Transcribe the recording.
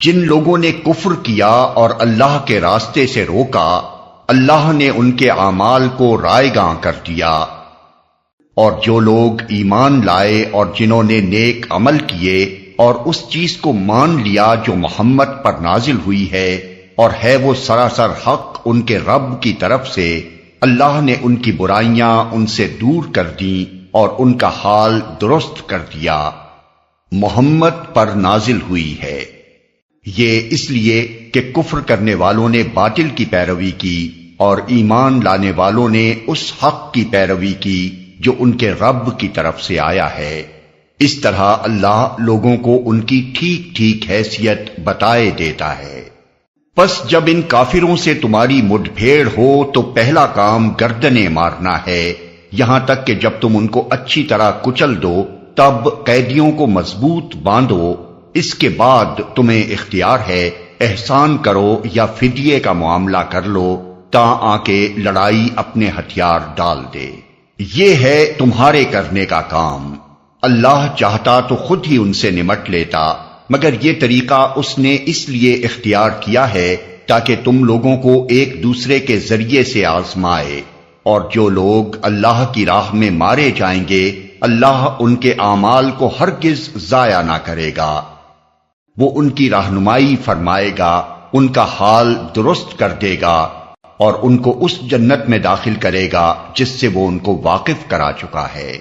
جن لوگوں نے کفر کیا اور اللہ کے راستے سے روکا، اللہ نے ان کے اعمال کو رائیگاں کر دیا، اور جو لوگ ایمان لائے اور جنہوں نے نیک عمل کیے اور اس چیز کو مان لیا جو محمد پر نازل ہوئی ہے اور ہے وہ سراسر حق ان کے رب کی طرف سے، اللہ نے ان کی برائیاں ان سے دور کر دیں اور ان کا حال درست کر دیا۔ محمد پر نازل ہوئی ہے، یہ اس لیے کہ کفر کرنے والوں نے باطل کی پیروی کی اور ایمان لانے والوں نے اس حق کی پیروی کی جو ان کے رب کی طرف سے آیا ہے۔ اس طرح اللہ لوگوں کو ان کی ٹھیک ٹھیک حیثیت بتائے دیتا ہے۔ پس جب ان کافروں سے تمہاری مڈ پھیڑ ہو تو پہلا کام گردنیں مارنا ہے، یہاں تک کہ جب تم ان کو اچھی طرح کچل دو تب قیدیوں کو مضبوط باندھو، اس کے بعد تمہیں اختیار ہے احسان کرو یا فدیے کا معاملہ کر لو تا آ کے لڑائی اپنے ہتھیار ڈال دے۔ یہ ہے تمہارے کرنے کا کام۔ اللہ چاہتا تو خود ہی ان سے نمٹ لیتا، مگر یہ طریقہ اس نے اس لیے اختیار کیا ہے تاکہ تم لوگوں کو ایک دوسرے کے ذریعے سے آزمائے، اور جو لوگ اللہ کی راہ میں مارے جائیں گے اللہ ان کے اعمال کو ہرگز ضائع نہ کرے گا، وہ ان کی رہنمائی فرمائے گا، ان کا حال درست کر دے گا اور ان کو اس جنت میں داخل کرے گا جس سے وہ ان کو واقف کرا چکا ہے۔